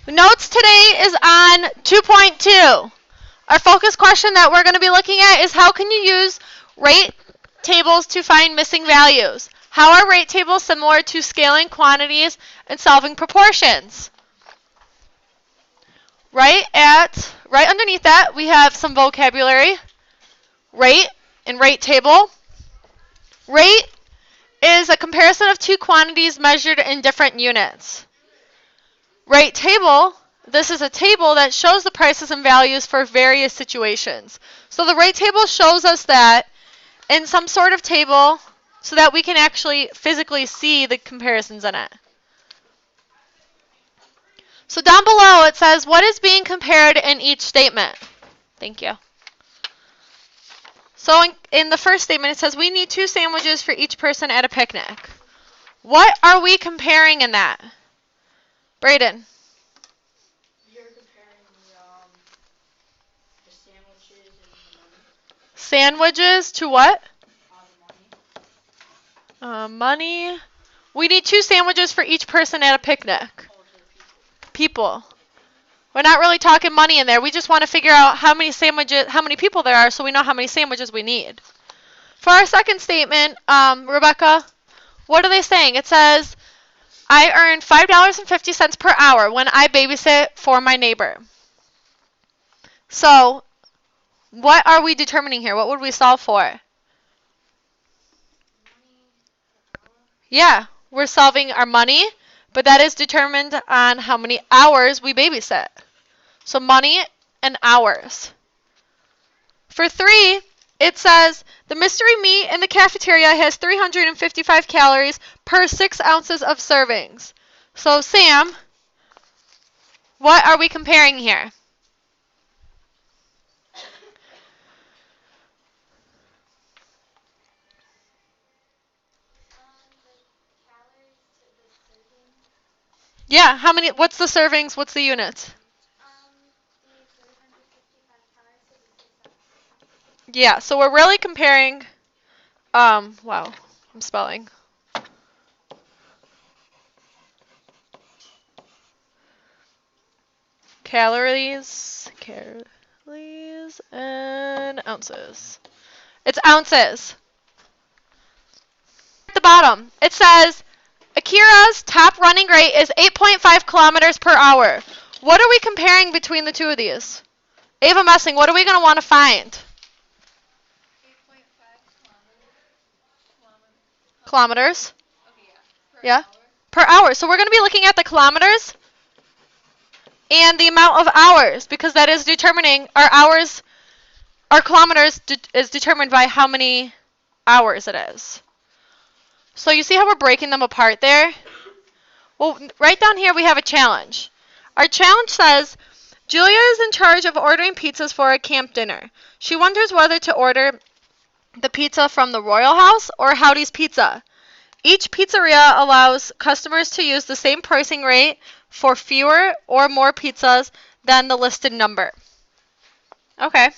Notes today is on 2.2. Our focus question that we're going to be looking at is how can you use rate tables to find missing values? How are rate tables similar to scaling quantities and solving proportions? Right underneath that, we have some vocabulary. Rate and rate table. Rate is a comparison of two quantities measured in different units. Rate table, this is a table that shows the prices and values for various situations. So the rate table shows us that in some sort of table so that we can actually physically see the comparisons in it. So down below it says what is being compared in each statement. Thank you. So in the first statement it says we need 2 sandwiches for each person at a picnic. What are we comparing in that? Brayden. You're comparing the sandwiches and the money. Sandwiches to what? The Money. We need 2 sandwiches for each person at a picnic. People. We're not really talking money in there. We just want to figure out how many people there are so we know how many sandwiches we need. For our second statement, Rebecca, what are they saying? It says, I earn $5.50 per hour when I babysit for my neighbor. So, what are we determining here? What would we solve for? Yeah, we're solving our money, but that is determined on how many hours we babysit. So money and hours. For 3, it says the mystery meat in the cafeteria has 355 calories per 6 ounces of servings. So Sam, what are we comparing here? Yeah, what's the servings? What's the units? Yeah, so we're really comparing, wow, I'm spelling. Calories and ounces. It's ounces. At the bottom, it says, Akira's top running rate is 8.5 kilometers per hour. What are we comparing between the two of these? Ava Messing, what are we going to want to find? Kilometers? Yeah. Per hour. So we're going to be looking at the kilometers and the amount of hours because that is determining our hours. Our kilometers is determined by how many hours it is. So you see how we're breaking them apart there? Well, right down here we have a challenge. Our challenge says, Julia is in charge of ordering pizzas for a camp dinner. She wonders whether to order the pizza from the Royal House or Howdy's Pizza. Each pizzeria allows customers to use the same pricing rate for fewer or more pizzas than the listed number. Okay.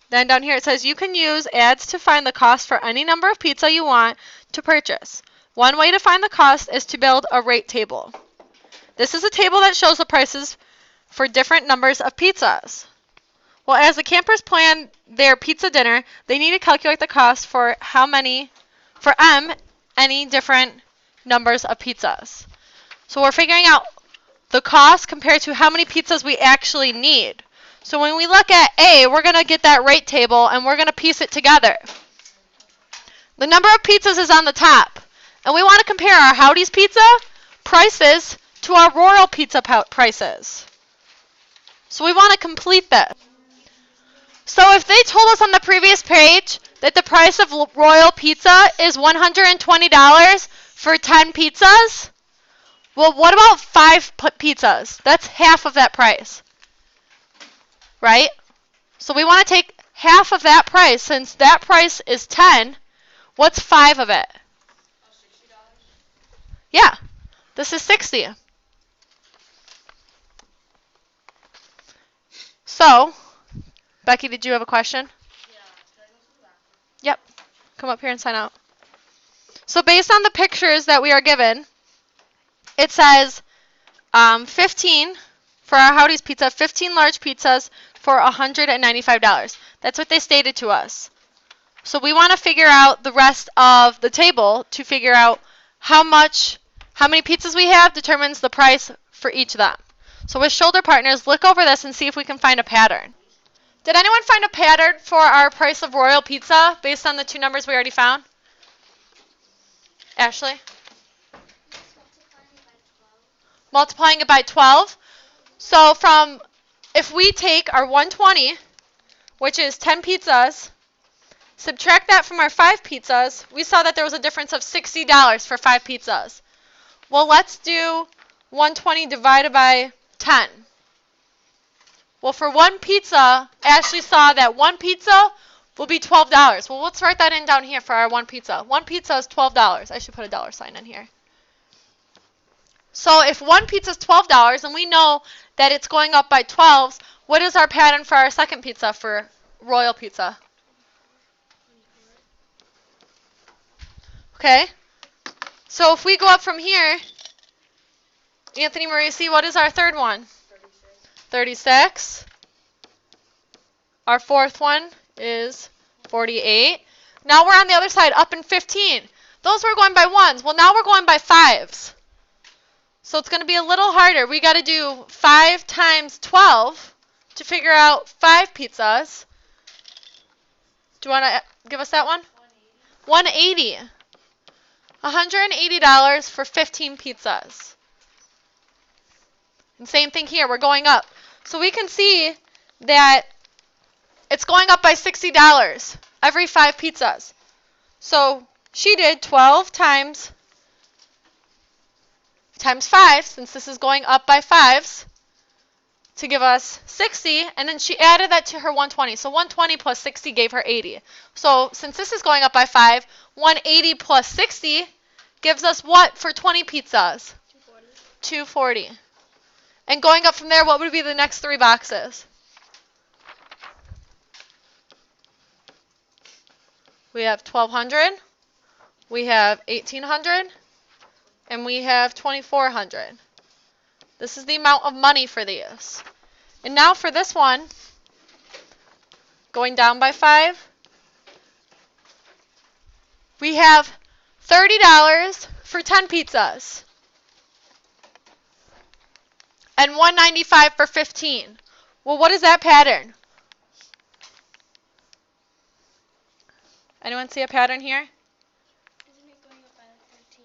Then down here it says you can use ads to find the cost for any number of pizza you want to purchase. One way to find the cost is to build a rate table. This is a table that shows the prices for different numbers of pizzas. Well, as the campers plan their pizza dinner, they need to calculate the cost for any different numbers of pizzas. So we're figuring out the cost compared to how many pizzas we actually need. So when we look at A, we're going to get that rate table and we're going to piece it together. The number of pizzas is on the top. And we want to compare our Howdy's Pizza prices to our Royal Pizza prices. So we want to complete that. So if they told us on the previous page that the price of Royal Pizza is $120 for 10 pizzas, well, what about 5 pizzas? That's half of that price. Right? So we want to take half of that price. Since that price is 10, what's 5 of it? $60? Yeah, this is 60. So, Becky, did you have a question? Yep. Come up here and sign out. So based on the pictures that we are given, it says 15 for our Howdy's Pizza, 15 large pizzas for $195. That's what they stated to us. So we want to figure out the rest of the table to figure out how many pizzas we have determines the price for each of them. So with shoulder partners, look over this and see if we can find a pattern. Did anyone find a pattern for our price of Royal Pizza based on the two numbers we already found? Ashley? Multiplying it by 12. So if we take our 120, which is 10 pizzas, subtract that from our 5 pizzas, we saw that there was a difference of $60 for 5 pizzas. Well, let's do 120 divided by 10. Well, for one pizza, Ashley saw that one pizza will be $12. Well, let's write that in down here for our one pizza. One pizza is $12. I should put a dollar sign in here. So if one pizza is $12 and we know that it's going up by 12s, what is our pattern for our second pizza for Royal Pizza? Okay. So if we go up from here, Anthony Marisi, what is our third one? 36. Our fourth one is 48. Now we're on the other side, up in 15. Those were going by ones. Well, now we're going by fives. So it's going to be a little harder. We got to do 5 times 12 to figure out 5 pizzas. Do you want to give us that one? 180. $180 for 15 pizzas. And same thing here. We're going up. So we can see that it's going up by $60 every 5 pizzas. So she did 12 times 5, since this is going up by 5s, to give us 60, and then she added that to her 120. So 120 plus 60 gave her 80. So since this is going up by 5, 180 plus 60 gives us what for 20 pizzas? 240. And going up from there, what would be the next 3 boxes? We have 1,200, we have 1,800, and we have 2,400. This is the amount of money for these. And now for this one, going down by 5, we have $30 for 10 pizzas. And $195 for 15. Well, what is that pattern? Anyone see a pattern here? Isn't it going up by like 13?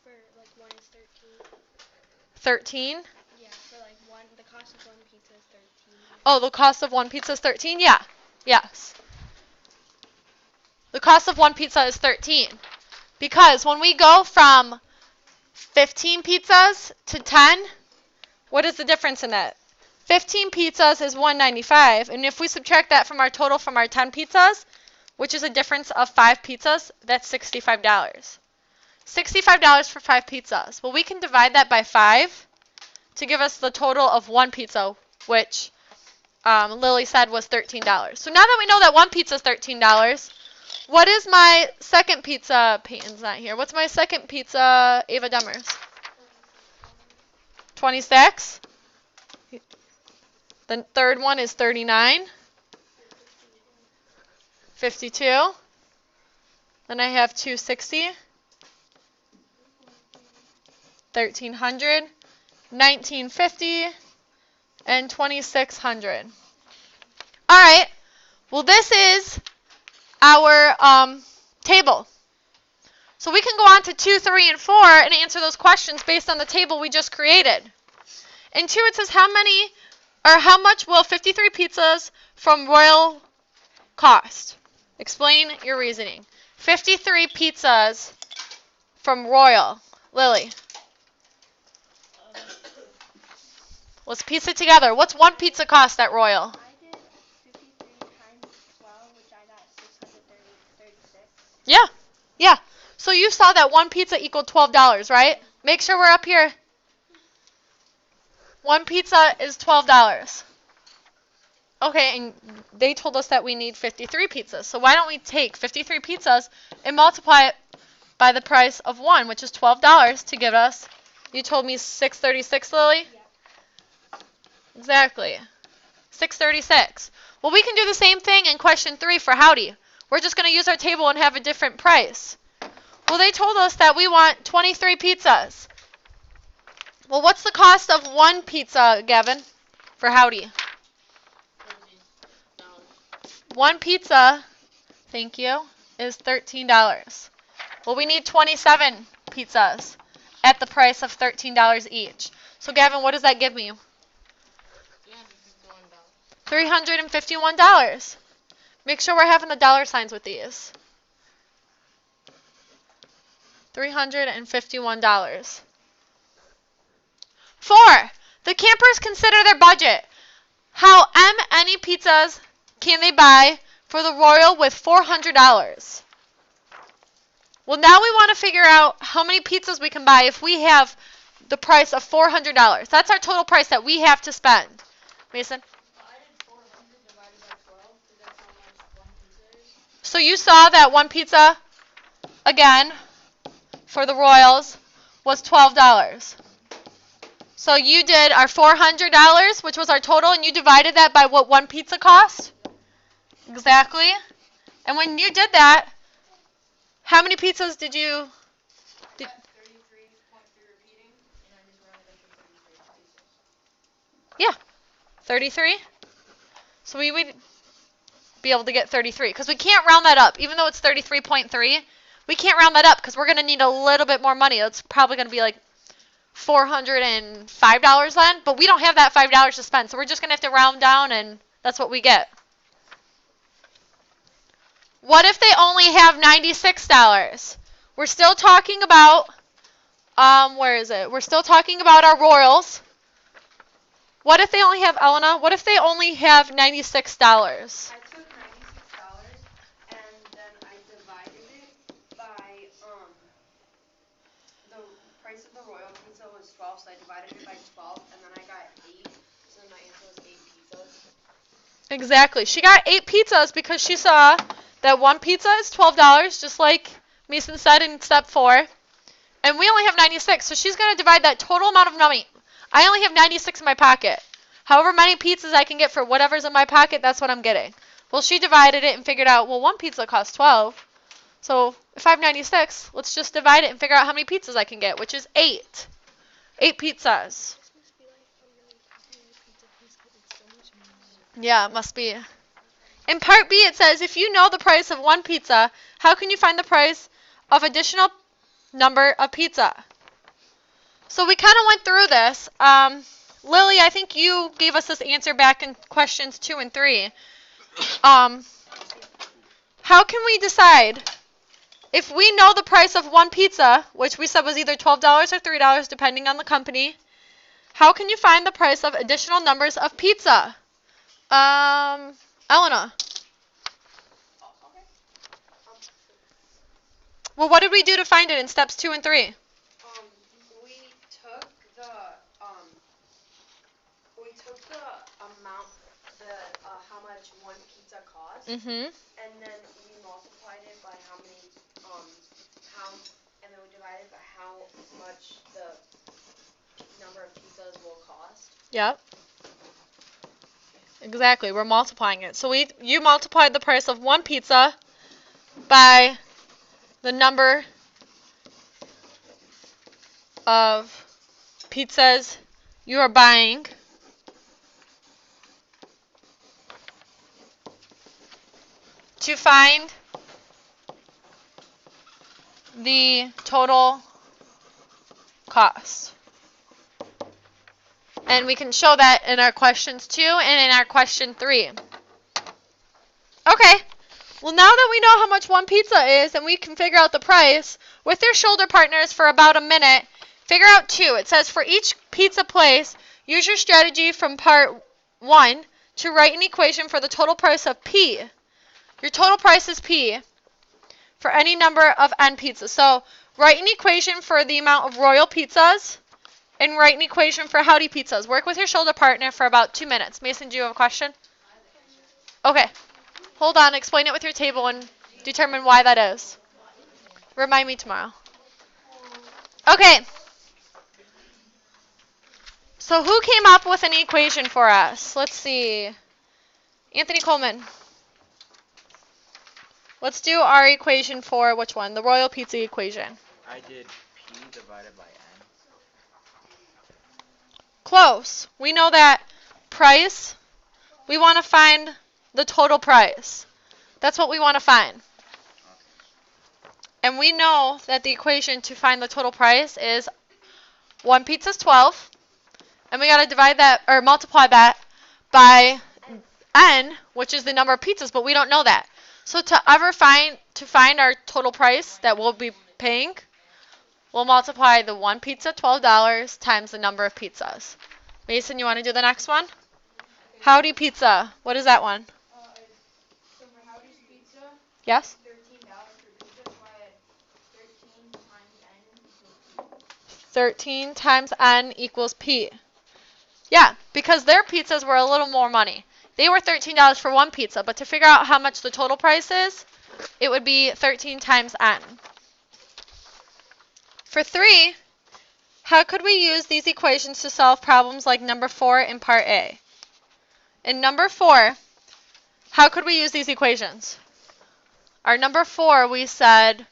For like 1 is 13. 13? Yeah, for like the cost of one pizza is 13. Oh, the cost of one pizza is 13? Yeah. Yes. The cost of one pizza is 13. Because when we go from 15 pizzas to 10, what is the difference in that? 15 pizzas is $195, and if we subtract that from our total from our 10 pizzas, which is a difference of 5 pizzas, that's $65. $65 for 5 pizzas. Well, we can divide that by 5 to give us the total of one pizza, which Lily said was $13. So now that we know that one pizza is $13, what is my second pizza? Peyton's not here. What's my second pizza, Ava Demers? 26. The third one is 39. 52. Then I have 260. 1,300. 1,950. And 2,600. All right. Well, this is our table. So we can go on to 2, 3, and 4 and answer those questions based on the table we just created. In 2, it says how much will 53 pizzas from Royal cost? Explain your reasoning. 53 pizzas from Royal. Lily. Let's piece it together. What's one pizza cost at Royal? I did 53 times 12, which I got 636. Yeah. Yeah. So you saw that one pizza equaled $12, right? Make sure we're up here. One pizza is $12. Okay, and they told us that we need 53 pizzas. So why don't we take 53 pizzas and multiply it by the price of one, which is $12 to give us, you told me 636, Lily? Yep. Exactly. 636. Well, we can do the same thing in question 3 for Howdy. We're just going to use our table and have a different price. Well, they told us that we want 23 pizzas. Well, what's the cost of one pizza, Gavin, for Howdy? One pizza, thank you, is $13. Well, we need 27 pizzas at the price of $13 each. So, Gavin, what does that give me? $351. Make sure we're having the dollar signs with these. $351. 4. The campers consider their budget. How many pizzas can they buy for the Royal with $400? Well, now we want to figure out how many pizzas we can buy if we have the price of $400. That's our total price that we have to spend. Mason? I did 400 divided by 12, because that's how much one pizza is. So you saw that one pizza, again, for the Royals, was $12. So you did our $400, which was our total, and you divided that by what one pizza cost? Exactly. And when you did that, how many pizzas did you... 33.3 repeating, and I just rounded up to 33 pieces. Yeah, 33. So we would be able to get 33, because we can't round that up. Even though it's 33.3, we can't round that up, because we're going to need a little bit more money. It's probably going to be like $405 then, but we don't have that $5 to spend, so we're just going to have to round down, and that's what we get. What if they only have $96? We're still talking about, where is it? We're still talking about our Royals. What if they only have, Elena, what if they only have $96? I took $96 and then I divided it by the price of the Royal Pizza was 12, so I divided it by 12 and then I got 8. So my answer was 8 pizzas. Exactly. She got 8 pizzas because she saw that one pizza is $12, just like Mason said in step 4. And we only have 96, so she's going to divide that total amount of money. I only have 96 in my pocket. However many pizzas I can get for whatever's in my pocket, that's what I'm getting. Well, she divided it and figured out, well, one pizza costs 12. So if I have 96, let's just divide it and figure out how many pizzas I can get, which is 8. 8 pizzas. This must be like a really popular pizza place because it's so much money. Yeah, it must be. In part B, it says, if you know the price of one pizza, how can you find the price of additional number of pizza? So we kind of went through this. Lily, I think you gave us this answer back in questions 2 and 3. How can we decide if we know the price of one pizza, which we said was either $12 or $3 depending on the company, how can you find the price of additional numbers of pizza? Elena. Well, what did we do to find it in steps 2 and 3? We took the amount, how much one pizza cost, Mm-hmm. and then we multiplied it by how many, and then we divided by how much the number of pizzas will cost. Yep. Exactly. We're multiplying it. So you multiplied the price of one pizza by the number of pizzas you are buying to find the total cost. And we can show that in our questions 2 and in our question 3. Okay. Well, now that we know how much one pizza is and we can figure out the price, with your shoulder partners for about a minute, figure out 2. It says for each pizza place, use your strategy from part 1 to write an equation for the total price of P. Your total price is P for any number of N pizzas. So write an equation for the amount of Royal pizzas and write an equation for Howdy pizzas. Work with your shoulder partner for about 2 minutes. Mason, do you have a question? Okay. Hold on. Explain it with your table and determine why that is. Remind me tomorrow. Okay. So who came up with an equation for us? Let's see. Anthony Coleman. Let's do our equation for which one? The Royal Pizza equation. I did P divided by N. Close. We know that price, we want to find the total price. That's what we want to find. And we know that the equation to find the total price is 1 pizza is 12. And we got to divide that or multiply that by N, which is the number of pizzas, but we don't know that. So to find our total price that we'll be paying, we'll multiply the 1 pizza, $12, times the number of pizzas. Mason, you want to do the next one? Howdy Pizza. What is that one? So for Howdy's Pizza, Yes? $13 for pizza, so I had 13 times N equals 13 times N equals P. Yeah, because their pizzas were a little more money. They were $13 for one pizza, but to figure out how much the total price is, it would be 13 times N. For 3, how could we use these equations to solve problems like number 4 in part A? In number 4, how could we use these equations? Our number 4, we said,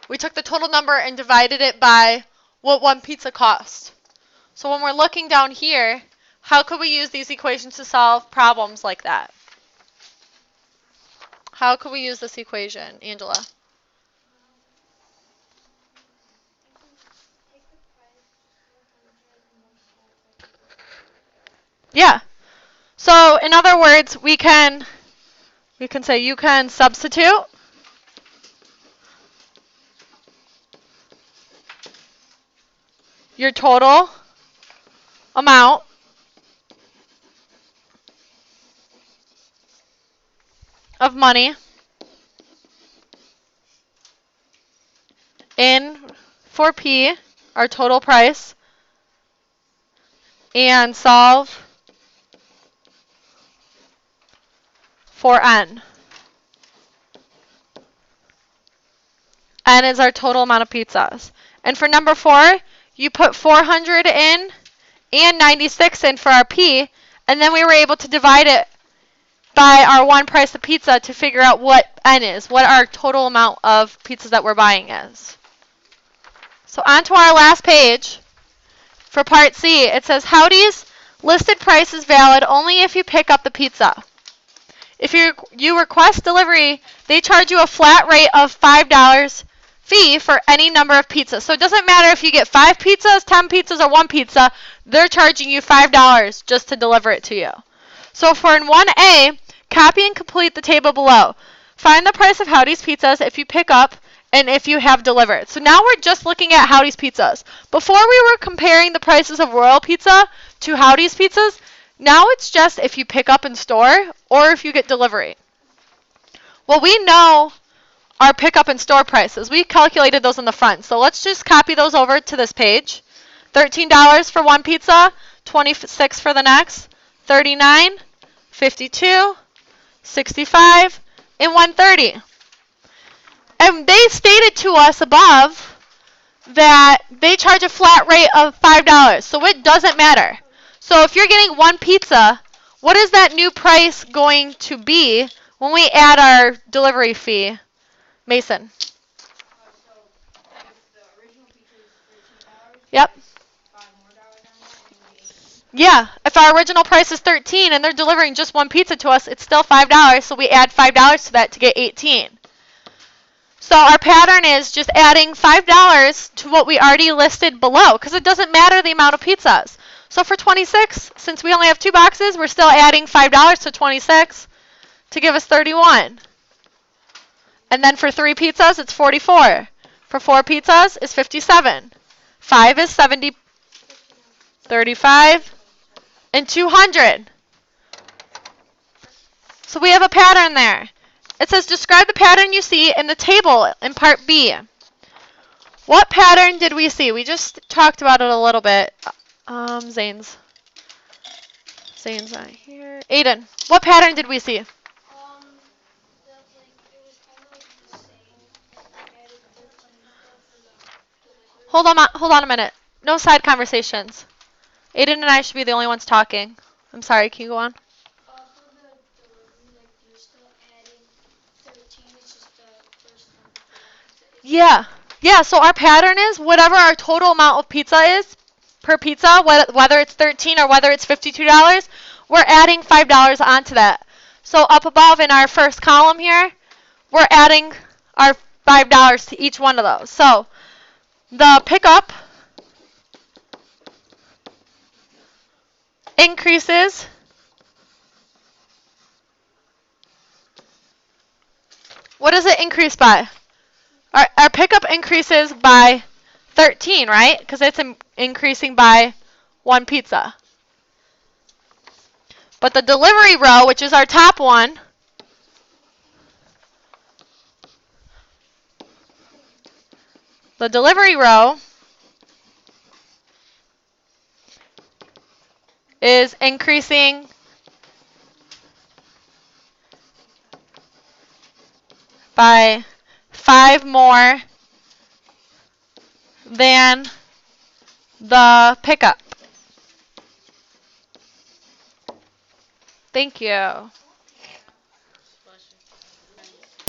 we took the total number and divided it by what one pizza cost. So when we're looking down here, how could we use these equations to solve problems like that? How could we use this equation, Angela? Yeah. So in other words, we can say you can substitute your total amount of money in for P, our total price, and solve for N. N is our total amount of pizzas. And for number 4, you put 400 in and 96 in for our P, and then we were able to divide it by our one price of pizza to figure out what N is, what our total amount of pizzas that we're buying is. So on to our last page. For part C, it says Howdy's listed price is valid only if you pick up the pizza. If you request delivery, they charge you a flat rate of $5 fee for any number of pizzas. So it doesn't matter if you get 5 pizzas, 10 pizzas, or 1 pizza, they're charging you $5 just to deliver it to you. So for in 1A, copy and complete the table below. Find the price of Howdy's pizzas if you pick up and if you have delivered. So now we're just looking at Howdy's pizzas. Before we were comparing the prices of Royal Pizza to Howdy's pizzas. Now it's just if you pick up in store or if you get delivery. Well, we know our pickup in store prices. We calculated those on the front. So let's just copy those over to this page. $13 for one pizza, $26 for the next, $39, $52, $65, and $130. And they stated to us above that they charge a flat rate of $5. So it doesn't matter. So if you're getting one pizza, what is that new price going to be when we add our delivery fee? Mason. So if the original pizza is $13, Yep. $5 more on that, and it would be 18. Yeah. If our original price is $13 and they're delivering just one pizza to us, it's still $5. So we add $5 to that to get $18. So our pattern is just adding $5 to what we already listed below because it doesn't matter the amount of pizzas. So for 26, since we only have 2 boxes, we're still adding $5 to 26 to give us 31. And then for 3 pizzas, it's 44. For 4 pizzas, it's 57. 5 is 70, 35, and 200. So we have a pattern there. It says describe the pattern you see in the table in part B. What pattern did we see? We just talked about it a little bit. Zane's not here. Aiden, what pattern did we see? That like it was kind of like the same. Like I added different stuff for the delivery. Hold on a minute. No side conversations. Aiden and I should be the only ones talking. I'm sorry, can you go on? For the delivery, like they're still adding 13. It's just the first number for one pizza is Yeah. Yeah, so our pattern is whatever our total amount of pizza is per pizza, whether it's 13 or whether it's $52, we're adding $5 onto that. So up above in our first column here, we're adding our $5 to each one of those. So the pickup increases what does it increase by? Our pickup increases by 13, right? Because it's increasing by one pizza. But the delivery row, which is our top one, the delivery row is increasing by 5 more than the pickup. Thank you.